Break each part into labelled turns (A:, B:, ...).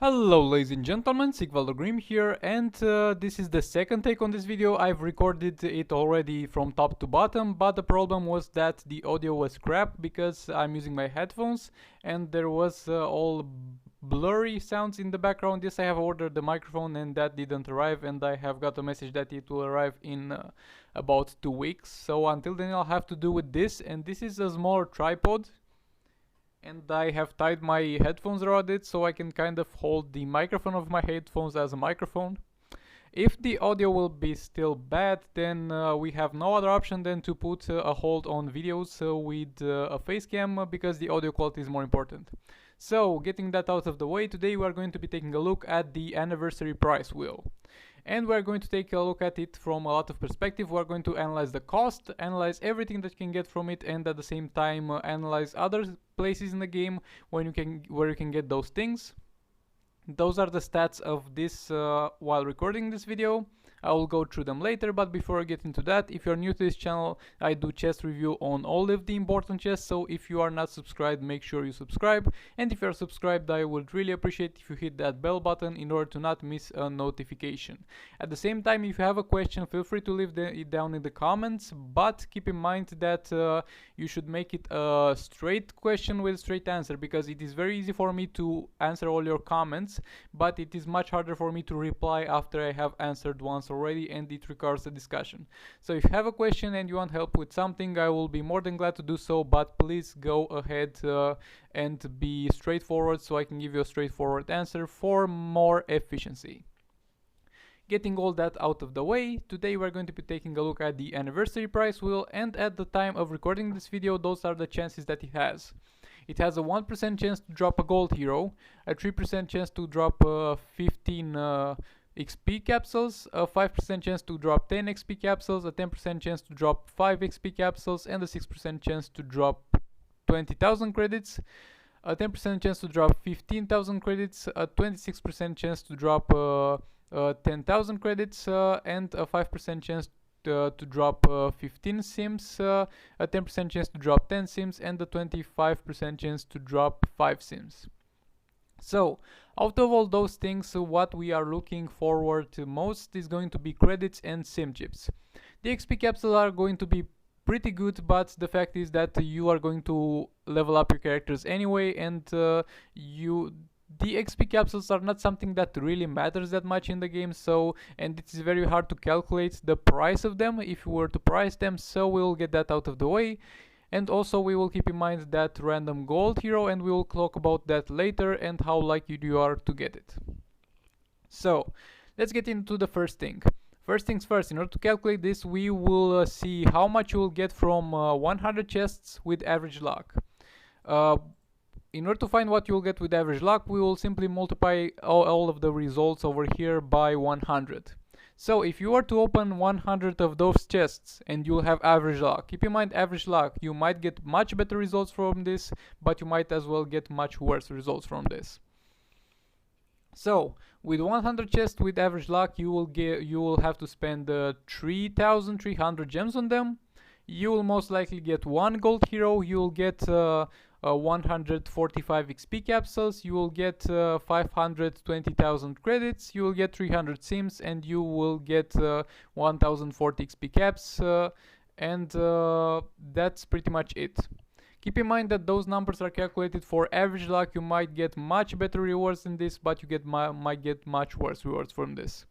A: Hello ladies and gentlemen, Sigvaldo Grim here, and this is the second take on this video. I've recorded it already from top to bottom, but the problem was that the audio was crap because I'm using my headphones and there was all blurry sounds in the background. Yes, I have ordered the microphone and that didn't arrive, and I have got a message that it will arrive in about 2 weeks. So until then I'll have to do with this, and this is a smaller tripod. And I have tied my headphones around it so I can kind of hold the microphone of my headphones as a microphone. If the audio will be still bad, then we have no other option than to put a hold on videos with a face cam because the audio quality is more important. So, getting that out of the way, today we are going to be taking a look at the anniversary price wheel. And we're going to take a look at it from a lot of perspective. We're going to analyze the cost, analyze everything that you can get from it, and at the same time analyze other places in the game where you can get those things. Those are the stats of this while recording this video. I will go through them later, but before I get into that, if you're new to this channel, I do chest review on all of the important chests, so if you are not subscribed, make sure you subscribe, and if you're subscribed, I would really appreciate if you hit that bell button in order to not miss a notification. At the same time, if you have a question, feel free to leave it down in the comments, but keep in mind that you should make it a straight question with a straight answer, because it is very easy for me to answer all your comments, but it is much harder for me to reply after I have answered once already, and it requires a discussion. So if you have a question and you want help with something, I will be more than glad to do so, but please go ahead and be straightforward so I can give you a straightforward answer for more efficiency. Getting all that out of the way, today we're going to be taking a look at the anniversary price wheel, and at the time of recording this video, those are the chances that it has. It has a 1% chance to drop a gold hero, a 3% chance to drop 15 XP capsules, a 5% chance to drop 10 XP capsules, a 10% chance to drop 5 XP capsules, and a 6% chance to drop 20,000 credits, a 10% chance to drop 15,000 credits, a 26% chance to drop 10,000 credits, and a 5% chance to drop 15 sims, a 10% chance to drop 10 sims, and a 25% chance to drop 5 sims. So, out of all those things, what we are looking forward to most is going to be credits and sim chips. The XP capsules are going to be pretty good, but the fact is that you are going to level up your characters anyway, and the XP capsules are not something that really matters that much in the game, and it is very hard to calculate the price of them if you were to price them, so we'll get that out of the way. And also we will keep in mind that random gold hero, and we will talk about that later and how likely you are to get it. So, let's get into the first thing. First things first, in order to calculate this, we will see how much you will get from 100 chests with average luck. In order to find what you will get with average luck, we will simply multiply all of the results over here by 100. So if you were to open 100 of those chests and you'll have average luck, keep in mind average luck, you might get much better results from this, but you might as well get much worse results from this. So with 100 chests with average luck, you will have to spend 3,300 gems on them. You will most likely get one gold hero, you will get 145 XP capsules, you will get 520,000 credits, you will get 300 sims, and you will get 1040 XP caps, and that's pretty much it. Keep in mind that those numbers are calculated for average luck. You might get much better rewards than this, but you might get much worse rewards from this.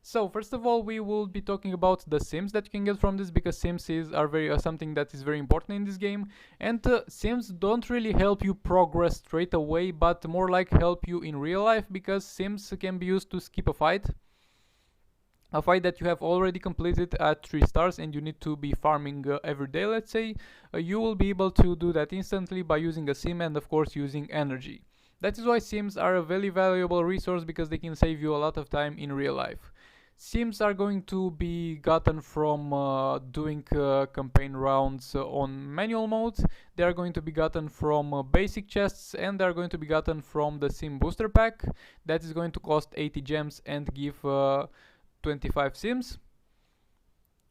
A: So first of all, we will be talking about the sims that you can get from this, because sims are something that is very important in this game, and sims don't really help you progress straight away, but more like help you in real life, because sims can be used to skip a fight that you have already completed at 3 stars and you need to be farming every day, let's say. You will be able to do that instantly by using a sim and of course using energy. That is why sims are a very valuable resource, because they can save you a lot of time in real life. Sims are going to be gotten from doing campaign rounds on manual mode. They are going to be gotten from basic chests, and they are going to be gotten from the sim booster pack. That is going to cost 80 gems and give 25 sims.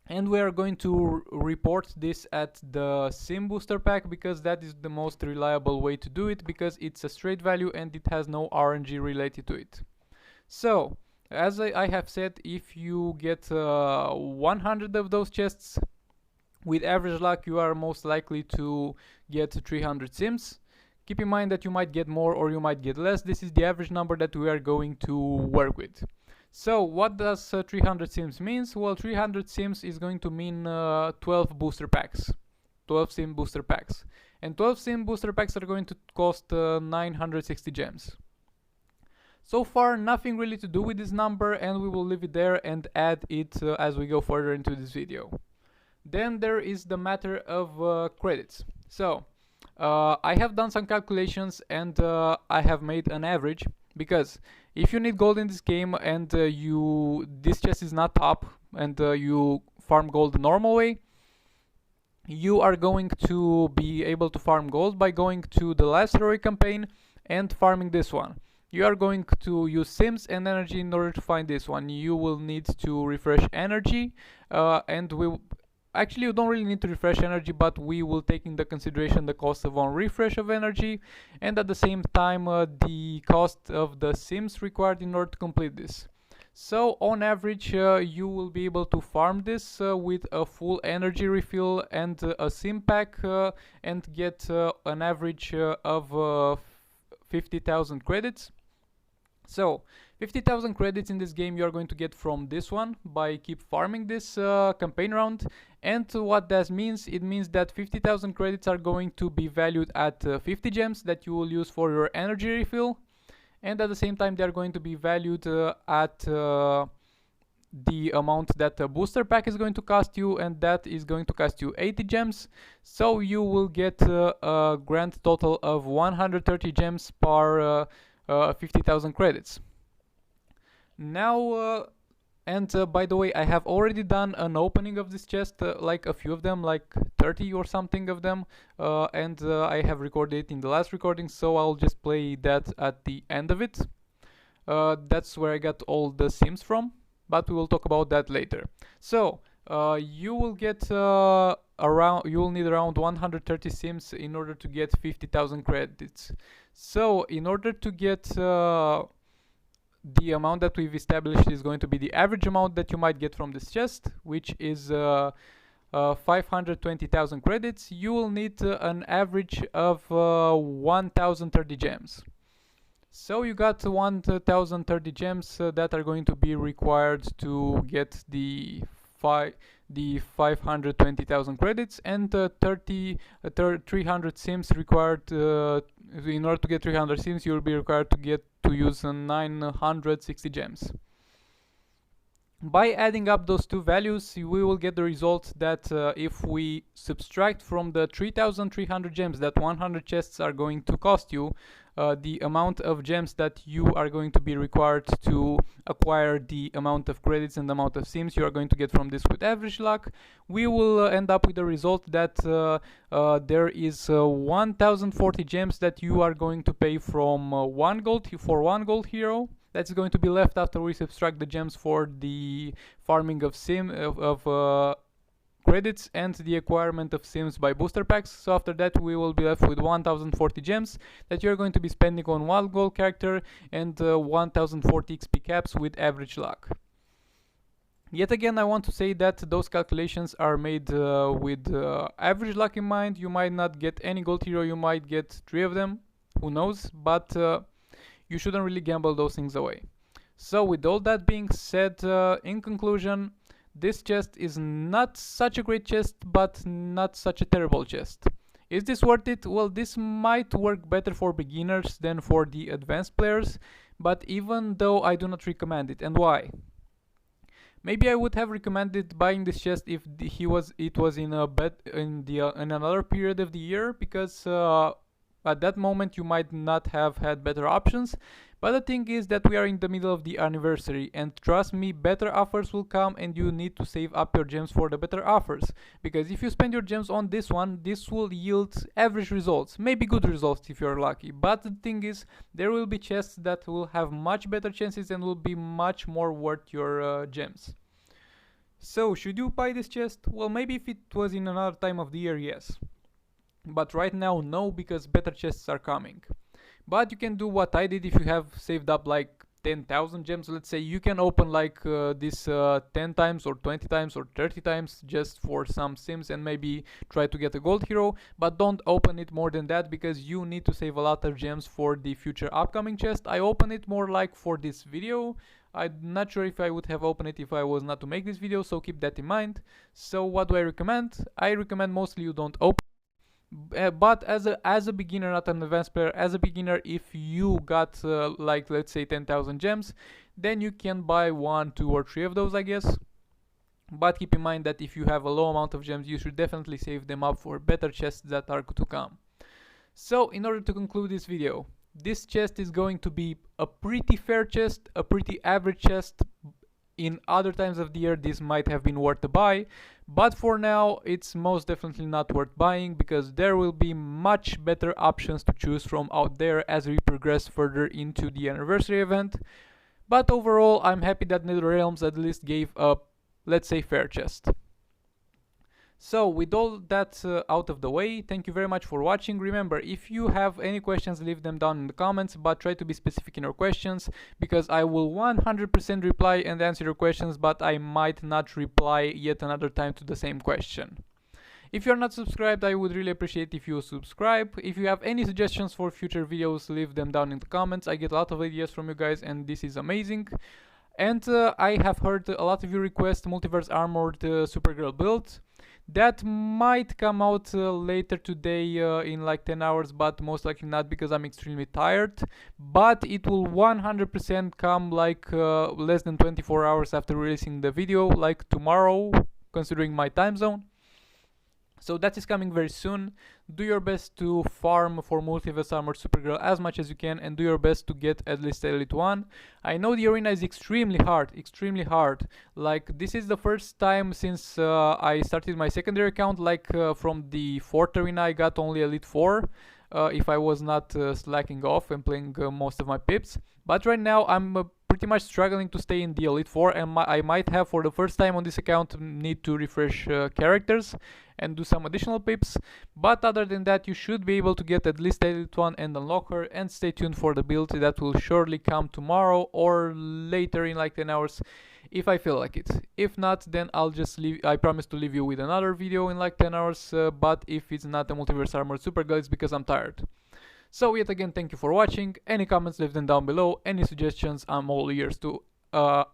A: and we are going to report this at the sim booster pack, because that is the most reliable way to do it, because it's a straight value and it has no RNG related to it. So as I have said, if you get 100 of those chests, with average luck you are most likely to get 300 sims. Keep in mind that you might get more or you might get less. This is the average number that we are going to work with. So what does 300 sims means? Well, 300 sims is going to mean 12 booster packs. 12 sim booster packs. And 12 sim booster packs are going to cost 960 gems. So far, nothing really to do with this number, and we will leave it there and add it as we go further into this video. Then there is the matter of credits. So I have done some calculations and I have made an average, because if you need gold in this game and this chest is not top and you farm gold the normal way, you are going to be able to farm gold by going to the last heroic campaign and farming this one. You are going to use sims and energy in order to find this one. You will need to refresh energy, and actually you don't really need to refresh energy, but we will take into consideration the cost of one refresh of energy, and at the same time the cost of the sims required in order to complete this. So on average you will be able to farm this with a full energy refill and a sim pack and get an average of 50,000 credits. So 50,000 credits in this game you are going to get from this one by keep farming this campaign round. And what that means, it means that 50,000 credits are going to be valued at 50 gems that you will use for your energy refill, and at the same time they are going to be valued at the amount that a booster pack is going to cost you, and that is going to cost you 80 gems. So you will get a grand total of 130 gems per 50,000 credits. Now by the way, I have already done an opening of this chest, like a few of them, like 30 or something of them, and I have recorded it in the last recording, so I'll just play that at the end of it. That's where I got all the sims from, but we will talk about that later. So you will get you will need around 130 sims in order to get 50,000 credits. So in order to get the amount that we've established is going to be the average amount that you might get from this chest, which is 520,000 credits. You will need an average of 1,030 gems. So you got 1,030 gems that are going to be required to get the 520,000 credits, and 300 sims required. In order to get 300 sims, you will be required to use 960 gems. By adding up those two values, we will get the result that if we subtract from the 3,300 gems that 100 chests are going to cost you, the amount of gems that you are going to be required to acquire the amount of credits and the amount of sims you are going to get from this with average luck, we will end up with the result that there is 1,040 gems that you are going to pay from one gold hero. That's going to be left after we subtract the gems for the farming of credits and the acquirement of sims by booster packs. So after that we will be left with 1,040 gems that you're going to be spending on one gold character and 1,040 XP caps with average luck. Yet again, I want to say that those calculations are made with average luck in mind. You might not get any gold hero, you might get 3 of them, who knows, but you shouldn't really gamble those things away. So with all that being said, in conclusion, this chest is not such a great chest, but not such a terrible chest. Is this worth it? Well, this might work better for beginners than for the advanced players, but even though I do not recommend it. And why? Maybe I would have recommended buying this chest if it was in another period of the year, because at that moment you might not have had better options. But the thing is that we are in the middle of the anniversary, and trust me, better offers will come and you need to save up your gems for the better offers. Because if you spend your gems on this one, this will yield average results, maybe good results if you're lucky. But the thing is, there will be chests that will have much better chances and will be much more worth your gems. So, should you buy this chest? Well, maybe if it was in another time of the year, yes. But right now, no, because better chests are coming. But you can do what I did if you have saved up like 10,000 gems. Let's say you can open like this 10 times or 20 times or 30 times just for some sims and maybe try to get a gold hero. But don't open it more than that because you need to save a lot of gems for the future upcoming chest. I open it more like for this video. I'm not sure if I would have opened it if I was not to make this video, so keep that in mind. So what do I recommend? I recommend mostly you don't open. But as a beginner, not an advanced player, as a beginner, if you got like let's say 10,000 gems, then you can buy 1, 2 or 3 of those, I guess. But keep in mind that if you have a low amount of gems, you should definitely save them up for better chests that are to come. So in order to conclude this video, this chest is going to be a pretty fair chest, a pretty average chest. In other times of the year this might have been worth a buy, but for now it's most definitely not worth buying because there will be much better options to choose from out there as we progress further into the anniversary event. But overall I'm happy that NetherRealms at least gave a, let's say, fair chest. So with all that out of the way, thank you very much for watching. Remember, if you have any questions, leave them down in the comments, but try to be specific in your questions because I will 100% reply and answer your questions, but I might not reply yet another time to the same question. If you're not subscribed, I would really appreciate if you subscribe. If you have any suggestions for future videos, leave them down in the comments. I get a lot of ideas from you guys and this is amazing. And I have heard a lot of you request Multiverse Armored Supergirl build. That might come out later today in like 10 hours, but most likely not because I'm extremely tired. But it will 100% come like less than 24 hours after releasing the video, like tomorrow, considering my time zone. So that is coming very soon. Do your best to farm for Multiverse Armored Supergirl as much as you can and do your best to get at least Elite 1. I know the arena is extremely hard, Like this is the first time since I started my secondary account, like from the 4th arena I got only Elite 4. If I was not slacking off and playing most of my pips. But right now I'm pretty much struggling to stay in the Elite 4 and I might have for the first time on this account need to refresh characters and do some additional pips. But other than that you should be able to get at least Elite 1 and unlock her, and stay tuned for the build that will surely come tomorrow or later in like 10 hours if I feel like it. If not, then I'll just leave. I promise to leave you with another video in like 10 hours, but if it's not a Multiverse Armored Supergirl, it's because I'm tired. So yet again, thank you for watching. Any comments, leave them down below. Any suggestions, I'm all ears to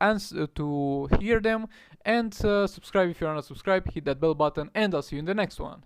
A: answer to hear them. And subscribe if you're not subscribed, hit that bell button, and I'll see you in the next one.